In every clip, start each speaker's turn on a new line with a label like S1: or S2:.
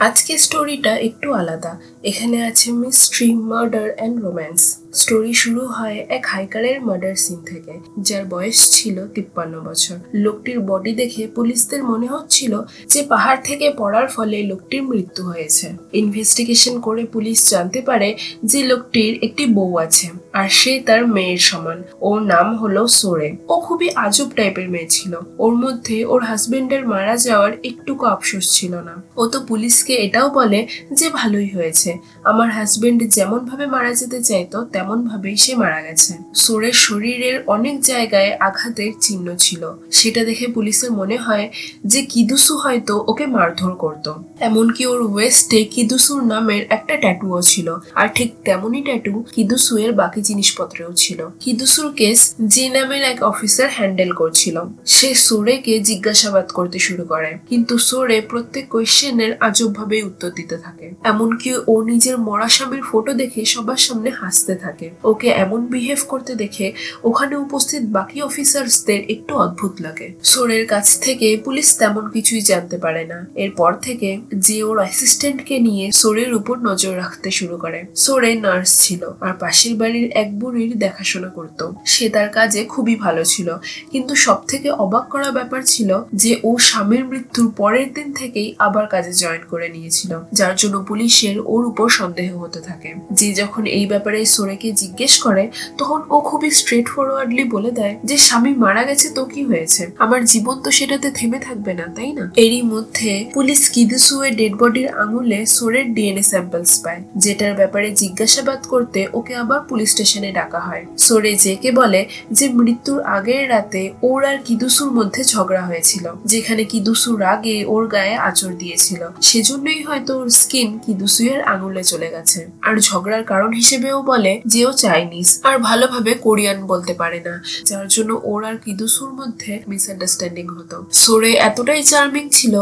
S1: আজকে স্টোরিটা একটু আলাদা। এখানে আছে mystery, murder and romance. Story শুরু হয় এক হাইকারের মার্ডার সিন থেকে, যার বয়স ছিল 53 বছর। লোকটির বডি দেখে পুলিশদের মনে হচ্ছিল যে পাহাড় থেকে পড়ার ফলে লোকটির মৃত্যু হয়েছে। ইনভেস্টিগেশন করে পুলিশ জানতে পারে যে লোকটির একটি বউ আছে, আর সে তার মেয়ের সমান। ওর নাম হলো সোরে। ও খুবই আজব টাইপের মেয়ে ছিল। ওর মধ্যে ওর হাজবেন্ডের মারা যাওয়ার একটুকু আফসোস ছিল না। ও তো পুলিশকে এটাও বলে যে ভালোই হয়েছে, আমার হাজবেন্ড যেমন ভাবে মারা যেতে চাইতো তেমন ভাবেই সে মারা গেছে। সোরের শরীরের অনেক জায়গায় আঘাতের চিহ্ন ছিল। সেটা দেখে পুলিশের মনে হয় যে কিদুসু হয়তো ওকে মারধর করত। এমনকি ওর ওয়েস্টে কিদুসুর নামের একটা ট্যাটুও ছিল, আর ঠিক তেমনই ট্যাটু কিদুসু এর বাকি জিনিসপত্রেও ছিল। কিদুসুর কেস যে নামের এক অফিসার হ্যান্ডেল করছিল, সে সোরেকে জিজ্ঞাসাবাদ করতে শুরু করে, কিন্তু সোরে প্রত্যেক কোয়েশ্চেনের আজব ভাবে উত্তর দিতে থাকে। এমনকি ও নিজের মরা স্বামীর ফটো দেখে সবার সামনে হাসতে থাকে। ওকে এমন বিহেভ করতে দেখে ওখানে উপস্থিত বাকি অফিসার্সদের একটু অদ্ভুত লাগে। সোরের কাছ থেকে পুলিশ তেমন কিছুই জানতে পারে না। এরপর থেকে যে ওর অ্যাসিস্ট্যান্টকে নিয়ে সোরের উপর নজর রাখতে শুরু করে। সোরে নার্স ছিল আর পাশের বাড়ির এক বুড়ির দেখাশোনা করত। সে তার কাজে খুবই ভালো ছিল, কিন্তু সব থেকে অবাক করা ব্যাপার ছিল যে ও স্বামীর মৃত্যুর পরের দিন থেকেই আবার কাজে জয়েন করে নিয়েছিল, যার জন্য পুলিশের ওর উপর সন্দেহ হতে থাকে। যে যখন এই ব্যাপারে সোরেকে জিজ্ঞেস করে, তখন ও খুবই স্ট্রেট ফরওয়ার্ডলি বলে দেয় যে স্বামী মারা গেছে তো কি হয়েছে, আমার জীবন তো সেটাতে থেমে থাকবে না, তাই না? এরই মধ্যে পুলিশ কিদুসু এর ডেড বডির আঙুলে সোরের ডিএনএ স্যাম্পলস পায়, যেটার ব্যাপারে জিজ্ঞাসাবাদ করতে ওকে আবার পুলিশ স্টেশনে ডাকা হয়। সোরে জেকে বলে যে মৃত্যুর আগের রাতে ওর আর কিদুসুর মধ্যে ঝগড়া হয়েছিল, যেখানে কিদুসু রাগে ওর গায়ে আঁচড় দিয়েছিল। সেজন্যই হয়তো ওর স্কিন কিদুসু এর আঙুলে চলে গেছে। আর ঝগড়ার কারণ হিসেবেও বলে যে ও চাইনিজ আর ভালোভাবে কোরিয়ান বলতে পারে না, যার জন্য ওর আর কিদুসুর মধ্যে মিসআন্ডারস্ট্যান্ডিং হতো। সোরে এতটাই চার্মিং ছিল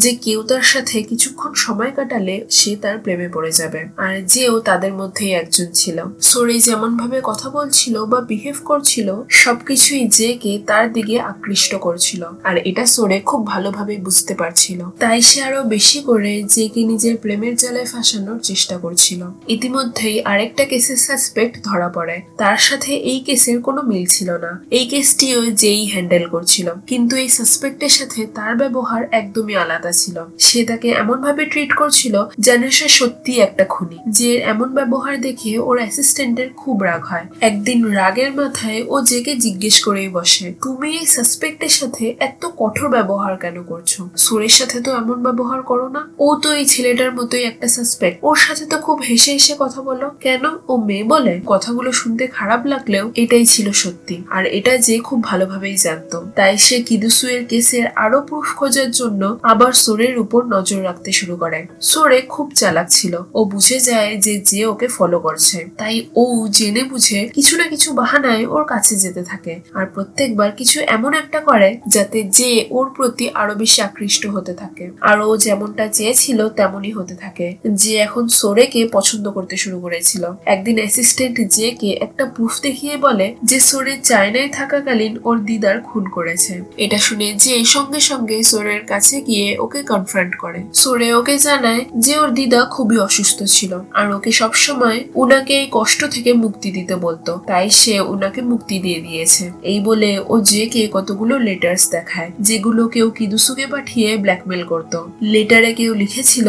S1: যে কেউ তার সাথে কিছুক্ষণ সময় কাটালে সে তার প্রেমে পড়ে যাবে, আর যেও তাদের মধ্যেই একজন ছিল। সোরে যেমন ভাবে কথা বলছিল বা বিহেভ করছিল, সবকিছুই জেকে তার দিকে আকৃষ্ট করছিল, আর এটা সোরে খুব ভালোভাবে বুঝতে পারছিল। তাই সে আরো বেশি করে জেকে নিজের প্রেমের জালে ফাঁসানোর চেষ্টা করছিল। ইতিমধ্যেই আরেকটা কেসের সাসপেক্ট ধরা পড়ে। তার সাথে এই কেসের কোনো মিল ছিল না। এই কেসটিও যেই হ্যান্ডেল করছিল, কিন্তু এই সাসপেক্টের সাথে তার ব্যবহার একদমই আলাদা ছিল। সে তাকে এমন ভাবে ট্রিট করছিল যেন সে সত্যি একটা খুনি। যে এমন ব্যবহার দেখে ওর অ্যাসিস্ট্যান্টের খুব রাগ হয়। একদিন রাগের মাথায় ও জেকে জিজ্ঞেস করেই বসে, তুমি এই সাসপেক্টের সাথে এত কঠোর ব্যবহার কেন করছো? সোরের সাথে তো এমন ব্যবহার করো না, ও তো এই ছেলেটার মতোই একটা সাসপেক্ট, ওর সাথে তো খুব হেসে হেসে কথা বলো কেন? ও মেয়ে বলে? কথাগুলো শুনতে খারাপ লাগলেও এটাই ছিল সত্যি, আর এটা যে খুব ভালোভাবেই জানতো। তাই সে কিদুসু এর কেসের আরো প্রুফ খোঁজার জন্য আবার সোরের উপর নজর রাখতে শুরু করে। সোরে খুব চালাক ছিল। ও বুঝে যায় যে ওকে ফলো করছে, তাই ও জেনে বুঝে কিছু না কিছু বাহানায় ওর কাছে যেতে থাকে, আর প্রত্যেকবার কিছু এমন একটা করে যাতে যে ওর প্রতি আরো বেশি আকৃষ্ট হতে থাকে। আর ও যেমনটা চেয়েছিল তেমনই হতে থাকে। যে এখন সোরেকে পছন্দ করতে শুরু করেছিল। একদিন অ্যাসিস্ট্যান্ট জেকে একটা প্রুফ দেখিয়ে বলে যে সোরে চায়নায় থাকাকালীন ওর দিদার খুন করেছে। এটা শুনে যে সঙ্গে সঙ্গে সোরের কাছে গিয়ে ওকে কনফ্রন্ট করে। সোরে ওকে জানায় যে ওর দিদা খুবই অসুস্থ ছিল, আর ওকে সবসময় উনাকে এই কষ্ট থেকে মুক্তি দিতে বলতো, তাই সে উনাকে মুক্তি দিয়ে দিয়েছে। এই বলে ও জেকে কতগুলো লেটার্স দেখায়, যেগুলো কেউ কিদুসুকে পাঠিয়ে ব্ল্যাকমেল করত। লেটারে কেউ লিখেছিল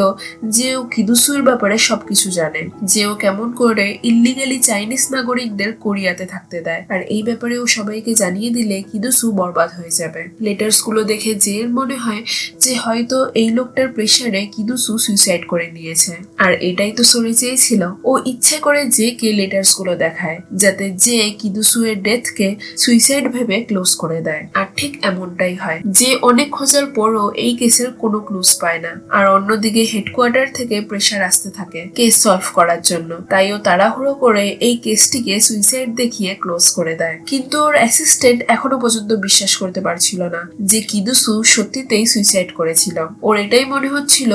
S1: যে ও কিদুসুর ব্যাপারে সবকিছু জানে, যে ও কেমন করে ইল্লিগালি চাইনিজ নাগরিকদের কোরিয়াতে থাকতে দেয়, আর এই ব্যাপারে ও সবাইকে জানিয়ে দিলে কিদুসু বরবাদ হয়ে যাবে। লেটার্স গুলো দেখে জের মনে হয় যে হয়তো এই লোকটার প্রেসারে কিদুসু সুইসাইড করে নিয়েছে, আর এটাই তো সোরে চেয়েছিল। ও ইচ্ছে করে জেকে লেটার্স গুলো দেখায় যাতে যে কিদুসু এর ডেথ কে সুইসাইড ভেবে ক্লোজ করে দেয়, আর ঠিক এমনটাই হয়। যে অনেক খোঁজার পরও এই কেসের কোনো ক্লুজ পায় না, আর অন্যদিকে হেডকোয়ার্টার থেকে প্রেসার আসতে থাকে কেস সলভ করার জন্য। তাই ও তাড়াহুড়ো করে পরে এই কেসটিকে সুইসাইড দেখিয়ে ক্লোজ করে দেয়। কিন্তু ওর অ্যাসিস্ট্যান্ট এখনো পর্যন্ত বিশ্বাস করতে পারছিল না যে কিদুসু সত্যিতেই সুইসাইড করেছিল। ওর এটাই মনে হচ্ছিল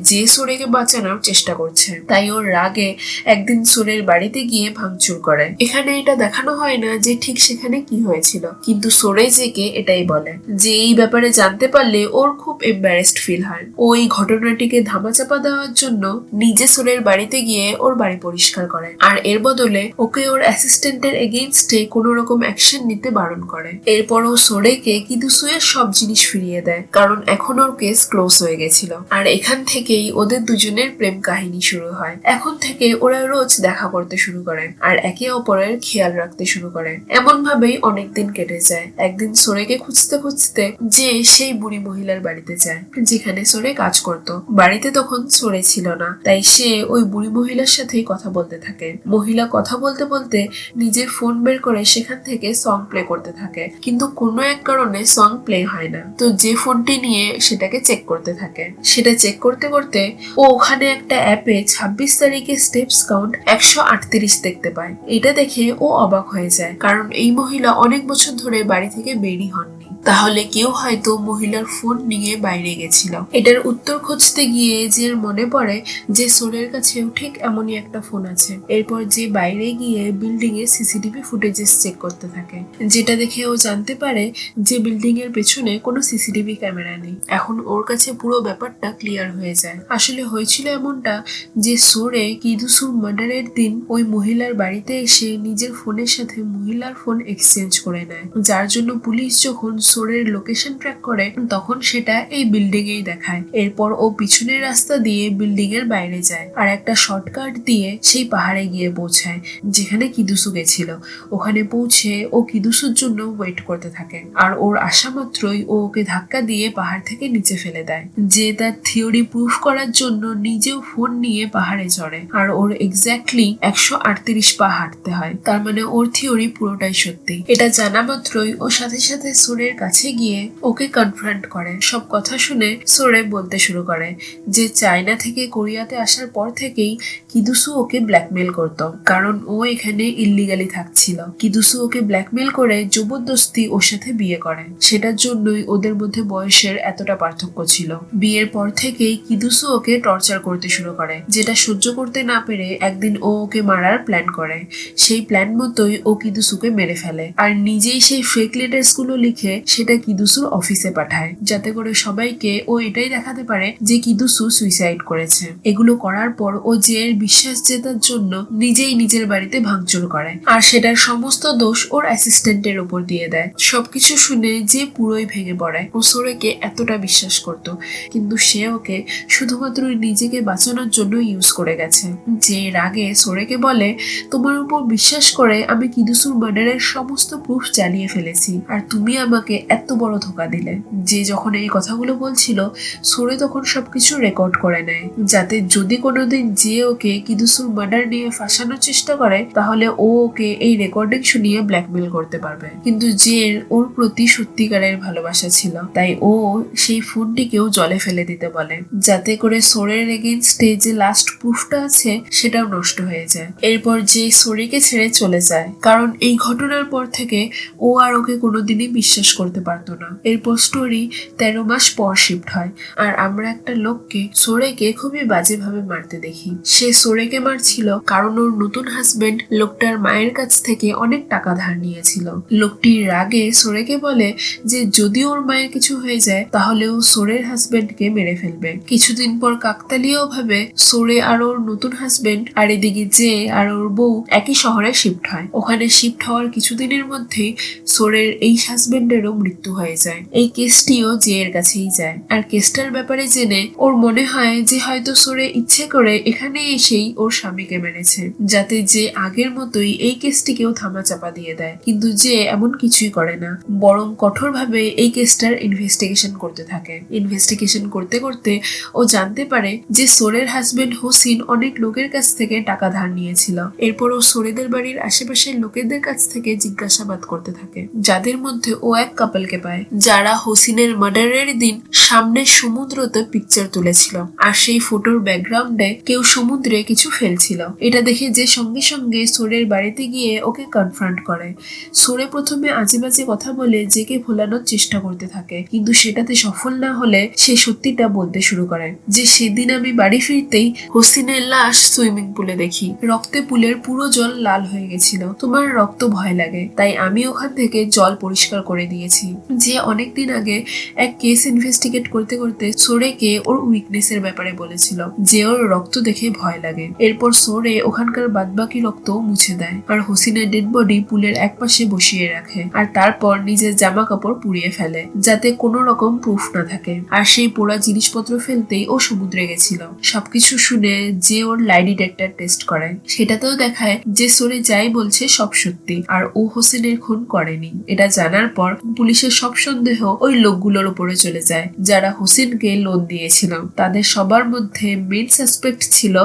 S1: যে সোরেকে বাঁচানোর চেষ্টা করছে। তাই ওর রাগে একদিন সোরের বাড়িতে গিয়ে ভাঙচুর করে। এখানে এটা দেখানো হয় না যে ঠিক সেখানে কি হয়েছিল, কিন্তু সোরে জেকে এটাই বলে যে এই ব্যাপারে জানতে পারলে ওর খুব এম্বারেসড ফিল হয়। ও এই ঘটনাটিকে ধামাচাপা দেওয়ার জন্য নিজে সোরের বাড়িতে গিয়ে ওর বাড়ি পরিষ্কার করে, আর এর বদলে ওকে ওর অ্যাসিস্ট্যান্টের এগেইনস্টে কোনো রকম অ্যাকশন নিতে বারণ করে। এরপর ও সোরেকে কিদুসুয়ের সব জিনিস ফিরিয়ে দেয়, কারণ এখন ওর কেস ক্লোজ হয়ে গেছিল। আর এখান থেকেই ওদের দুজনের প্রেম কাহিনী শুরু হয়। এখন থেকে ওরা রোজ দেখা করতে শুরু করে আর একে অপরের খেয়াল রাখতে শুরু করে। এমন ভাবেই অনেকদিন কেটে যায়। একদিন সোরেকে খুঁজতে খুঁজতে যে সেই বুড়ি মহিলার বাড়িতে যায় যেখানে সোরে কাজ করত। বাড়িতে তখন সোরে ছিল না, তাই সে ওই বুড়ি মহিলার সাথেই কথা বলতে থাকে। মহিলা কথা বলতে বলতে নিজের ফোন বের করে সেখান থেকে সং প্লে করতে থাকে, কিন্তু কোনো এক কারণে সং প্লে হয় না। তো যে ফোনটি নিয়ে সেটাকে চেক করতে থাকে, সেটা চেক করতে করতে ও ওখানে একটা অ্যাপে 26 তারিখে স্টেপস কাউন্ট 138 দেখতে পায়। এটা দেখে ও অবাক হয়ে যায়, কারণ এই মহিলা অনেক বছর ধরে বাড়ি থেকে বেরিয়ে হননি। তাহলে কেউ হয়তো মহিলার ফোন নিয়ে বাইরে গেছিল। এটার উত্তর খুঁজতে গিয়ে যে মনে পড়ে যে সোরের কাছেও ঠিক এমনই একটা ফোন আছে। এরপর যে বাইরে গিয়ে বিল্ডিং এ সিসিটিভি ফুটেজেস চেক করতে থাকে, যেটা দেখে ও জানতে পারে যে বিল্ডিং এর পেছনে কোনো সিসিটিভি ক্যামেরা নেই। এখন ওর কাছে পুরো ব্যাপারটা ক্লিয়ার হয়ে যায়। আসলে হয়েছিল এমনটা যে সোরে কিদুসুর মার্ডারের দিন ওই মহিলার বাড়িতে এসে নিজের ফোনের সাথে মহিলার ফোন এক্সচেঞ্জ করে নেয়, যার জন্য পুলিশ যখন সোরের লোকেশন ট্র্যাক করে তখন সেটা এই বিল্ডিং এই দেখায়। এরপর ও পিছনের রাস্তা দিয়ে বিল্ডিং এর বাইরে যায় আর একটা শর্টকাট দিয়ে সেই পাহাড়ে গিয়ে পৌঁছায় যেখানে কিদুসু গেছিল। ওখানে পৌঁছে ও কিদুসুর জন্য ওয়েট করতে থাকে, আর ওর আসা মাত্রই ও ওকে ধাক্কা দিয়ে পাহাড় থেকে নিচে ফেলে দেয়। যে তার থিওরি প্রুফ করার জন্য নিজেও ফোন নিয়ে পাহাড়ে চড়ে, আর ওর এক্স্যাক্টলি 138 পা হাঁটতে হয়। তার মানে ওর থিওরি পুরোটাই সত্যি। এটা জানা মাত্রই ও সাথে সাথে সোরের কাছে গিয়ে ওকে কনফ্রন্ট করে। সব কথা শুনে সোরে বলতে শুরু করে যে চায়না থেকে কোরিয়াতে আসার পর থেকেই কিদুসু ওকে ব্ল্যাকমেল করত, কারণ ও এখানে ইল্লিগালি থাকছিল। কিদুসু ওকে ব্ল্যাকমেল করে জবরদস্তি ওর সাথে বিয়ে করে। সেটার জন্যই ওদের মধ্যে বয়সের এতটা পার্থক্য ছিল। বিয়ের পর থেকেই কিদুসু ওকে টর্চার করতে শুরু করে, যেটা সহ্য করতে না পেরে একদিন ও ওকে মারার প্ল্যান করে। সেই প্ল্যান মতোই ও কিদুসুকে মেরে ফেলে, আর নিজেই সেই ফেক লেটার্স গুলো লিখে সেটা কিদুসুর অফিসে পাঠায়, যাতে করে সবাইকে ও এটাই দেখাতে পারে যে কিদুসু সুইসাইড করেছে। এগুলো করার পর ও জের বিশ্বাস জেতার জন্য নিজেই নিজের বাড়িতে ভাঙচুর করে, আর সেটার সমস্ত দোষ ওর অ্যাসিস্ট্যান্টের উপর দিয়ে দেয়। সবকিছু শুনে যে পুরোই ভেঙে পড়ে। ও সোরেকে এতটা বিশ্বাস করত, কিন্তু সে ওকে শুধুমাত্র নিজেকে বাঁচানোর জন্য ইউজ করে গেছে। যে রাগে সোরেকে বলে, তোমার উপর বিশ্বাস করে আমি কিদুসুর মার্ডারের সমস্ত প্রুফ জ্বালিয়ে ফেলেছি, আর তুমি আমাকে এত বড় ধোকা দিলে। যে যখন এই কথাগুলো বলছিল সোরে তখন সবকিছু রেকর্ড করে নেয়, যাতে যদি কোনোদিন যে ওকে কিদুসুর মার্ডার নিয়ে ফাঁসানোর চেষ্টা করে তাহলে ও ওকে এই রেকর্ডিং শুনিয়ে ব্ল্যাকমেল করতে পারবে। কিন্তু জের ওর প্রতি সত্যিকারের ভালোবাসা ছিল, তাই ও সেই ফোনটিকেও জলে ফেলে দিতে বলে, যাতে করে সোরের এগেইনস্টে যে লাস্ট প্রুফটা আছে সেটাও নষ্ট হয়ে যায়। এরপর যে সোরিকে ছেড়ে চলে যায়, কারণ এই ঘটনার পর থেকে ও আর ওকে কোনোদিনই বিশ্বাস করতে পারতো না। এরপর স্টোরি 13 মাস পর শিফট হয়, আর আমরা একটা লোককে সোরেকে খুবই বাজেভাবে মারতে দেখি। সে সোরেকে মারছিল কারণ ওর নতুন হাজবেন্ড লোকটার মায়ের কাছ থেকে অনেক টাকা ধার নিয়েছিল। লোকটির রাগে সোরেকে বলে যে যদি ওর মায়ের কিছু হয়ে যায় তাহলে ও সোরের হাজবেন্ডকে মেরে ফেলবে। কিছুদিন পর কাকতালীয় ভাবে সোরে আর ওর নতুন হাজবেন্ড আর এদিকে যে আর ওর বউ একই শহরে শিফট হয়। ওখানে শিফট হওয়ার কিছুদিনের মধ্যেই সোরের এই হাজবেন্ডেরও মৃত্যু হয়ে যায়। এই কেসটিও জে এর কাছেই যায়, আর কেসটার ব্যাপারে জেনে ওর মনে হয় যে হয়তো সোরে ইচ্ছে করে এখানে এসেই ওর স্বামীকে মেরেছে, যাতে যে আগের মতোই এই কেসটিকেও ধামাচাপা দিয়ে দেয়। কিন্তু যে এমন কিছুই করে না, বরং কঠোরভাবে এই কেসটার ইনভেস্টিগেশন করতে থাকে। ইনভেস্টিগেশন করতে করতে ও জানতে পারে যে সোরের হাজবেন্ড হোসিন অনেক লোকের কাছ থেকে টাকা ধার নিয়েছিল। এরপর ও সোরেদের বাড়ির আশেপাশের লোকেদের কাছ থেকে জিজ্ঞাসাবাদ করতে থাকে, যাদের মধ্যে ও এক কাপলকে পায়, যারা হোসিনের মার্ডারের দিন সামনে সমুদ্রতে পিকচার তুলেছিল। আর সেই ফটোর ব্যাকগ্রাউন্ডে কেউ সমুদ্রে কিছু ফেলছিল। এটা দেখে যে সঙ্গে সঙ্গে সোরের বাড়িতে গিয়ে ওকে কনফ্রন্ট করে। সোরে প্রথমে আজেবাজে কথা বলে জেকে ভোলানোর চেষ্টা করতে থাকে, কিন্তু সেটাতে সফল না হলে সে সত্যিটা বলতে শুরু করে যে সেদিন আমি বাড়ি ফিরতেই হোসিনের লাশ সুইমিং পুলে দেখি, রক্তে পুলের পুরো জল লাল হয়ে গেছিল। তোমার রক্ত ভয় লাগে, তাই আমি ওখান থেকে জল পরিষ্কার করে দিয়েছি। যে অনেকদিন আগে এক কেস ইনভেস্টিগেট করতে করতে সোরেকে ওর উইকনেসের ব্যাপারে বলেছিল, যে ওর রক্ত দেখে ভয় লাগে। এরপর সোরে ওখানকার বাদবাকি রক্ত মুছে দেয় আর হোসিনের ডেড বডি পুলের এক পাশে বসিয়ে রাখে, আর তারপর নিজের জামা কাপড় পুড়িয়ে ফেলে যাতে কোনো রকম প্রুফ না থাকে। আর সেই পোড়া জিনিসপত্র ফেলতেই ও সমুদ্রে গেছিল। সবকিছু শুনে যে ওর লাই ডিটেক্টর টেস্ট করে, সেটাতেও দেখায় যে সোরে যাই বলছে সব সত্যি, আর ও হোসেনের খুন করেনি। এটা জানার পর পুলিশের সব সন্দেহ ওই লোকগুলোর উপরে চলে যায় যারা হোসেনকে লোন দিয়েছিল। তাদের সবার মধ্যে মেইন সাসপেক্ট ছিল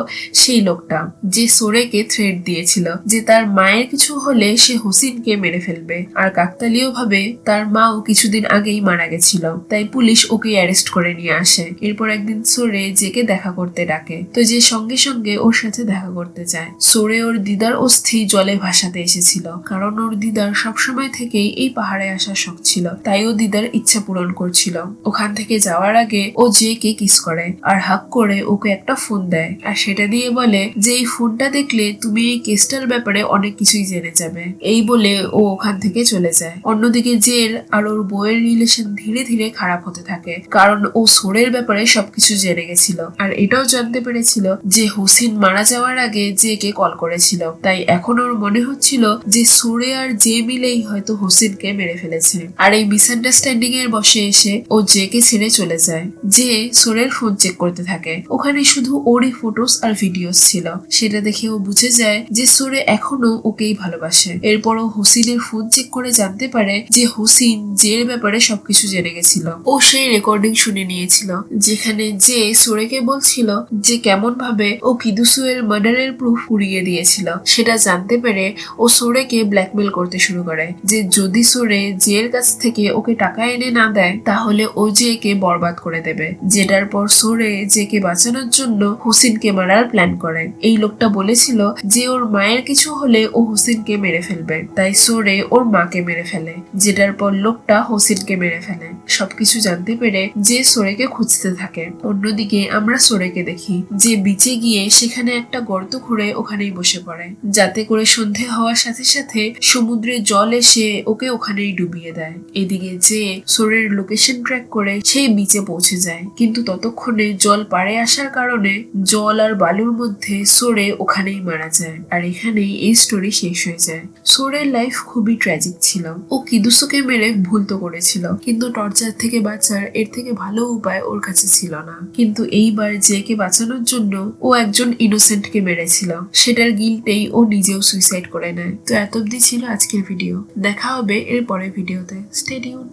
S1: সেই লোকটা যে সোরেকে থ্রেট দিয়েছিল যে তার মায়ের কিছু হলে সে হোসেনকে মেরে ফেলবে। আর কাকতালীয় ভাবে তার মাও কিছুদিন আগেই মারা গেছিল, তাই পুলিশ ওকে অ্যারেস্ট করে নিয়ে আসে। এরপর একদিন সোরে জেকে দেখা করতে ডাকে, তো যে সঙ্গে সঙ্গে ওর সাথে দেখা করতে যায়। সোরে ওর দিদার অস্থি জলে ভাসাতে এসেছিল, কারণ ওর দিদার সবসময় থেকেই এই পাহাড়ে আসার শখ ছিল, তাই ও দিদার ইচ্ছা পূরণ করছিল। ওখান থেকে যাওয়ার আগে ও জেকে কিস করে আর হাক করে ওকে একটা ফোন দেয়, আর সেটা দিয়ে বলে যে এই ফোনটা দেখলে তুমি এই কেসটার ব্যাপারে অনেক কিছুই জেনে যাবে। এই বলে ও ওখান থেকে চলে যায়। অন্যদিকে জের আর ওর বউয়ের রিলেশন ধীরে ধীরে খারাপ হতে থাকে, কারণ ও সোরের ব্যাপারে সবকিছু জেনে গেছিল আর এটাও জানতে পেরেছিল যে হোসেন মারা যাওয়ার আগে জেকে কল করেছিল। তাই এখন ওর মনে হচ্ছিল যে সোরে আর জে মিলেই হয়তো হোসেনকে মেরে ফেলেছে। আর এই মিসআন্ডারস্ট্যান্ডিং এর বশে এসে ও জেকে ছেড়ে চলে যায়। যে সোরের ফোন চেক করতে থাকে, ওখানে শুধু ওরই ফটোস আর ভিডিওস ছিল। সেটা দেখে ও বুঝে যায় যে সোরে এখনো ওকেই ভালোবাসে। এরপরও হোসেনের ফোন চেক করে জানতে পারে যে হোসেন জের ব্যাপারে সবকিছু জেনে গেছিল। ও সেই রেকর্ডিং শুনে নিয়েছিল যেখানে যে সোরেকে বলছিল যে কেমন ভাবে ও কিদুসুয়ের মার্ডারের প্রুফ পুড়িয়ে দিয়েছিল। সেটা জানতে পেরে ও সোরেকে ব্ল্যাকমেল করতে শুরু করে যে যদি সোরে জের কাছ থেকে ওকে টাকা এনে না দেয় তাহলে ও জেকে বরবাদ করে দেবে। যেটার পর সোরে জেকে বাঁচানোর জন্য হোসেনকে মারার প্ল্যান করে। এই লোকটা বলেছিল যে ওর মায়ের কিছু হলে ও হোসেনকে মেরে ফেলবে, তাই সোরে ওর মাকে মেরে ফেলে। যেটার পর লোকটা হোসেনকে মেরে ফেলে। সবকিছু জানতে পেরে যে সোরেকে খুঁজতে থাকে। অন্যদিকে আমরা সোরেকে দেখি যে বিচে গিয়ে সেখানে একটা গর্ত খুঁড়ে ওখানেই বসে পড়ে, যাতে করে সন্ধে হওয়ার সাথে সাথে সমুদ্রের জল এসে ওকে ওখানেই ডুবিয়ে দেয়। এদিকে যে সোরের লোকেশন ট্র্যাক করে সেই বিচে পৌঁছে যায়, কিন্তু ততক্ষণে জল পাড়ে আসার কারণে জল আর বালুর মধ্যে সোরে ওখানেই মারা যায়। আর এখানেই এই স্টোরি শেষ হয়ে যায়। সোরের লাইফ খুবই ট্র্যাজিক ছিল। ও কিদুসুকে মেরে ভুল তো করেছিল, কিন্তু টর্চার থেকে বাঁচার এর থেকে ভালো উপায় ওর কাছে ছিল না। কিন্তু এইবার জেকে বাঁচানোর জন্য ও একজন ইনোসেন্টকে মেরেছিল, সেটার গিল্টেই ও নিজেও সুইসাইড করে নেয়। তো এত অব্দি ছিল আজকের ভিডিও। দেখা হবে এর পরের ভিডিওতে। Stay tuned.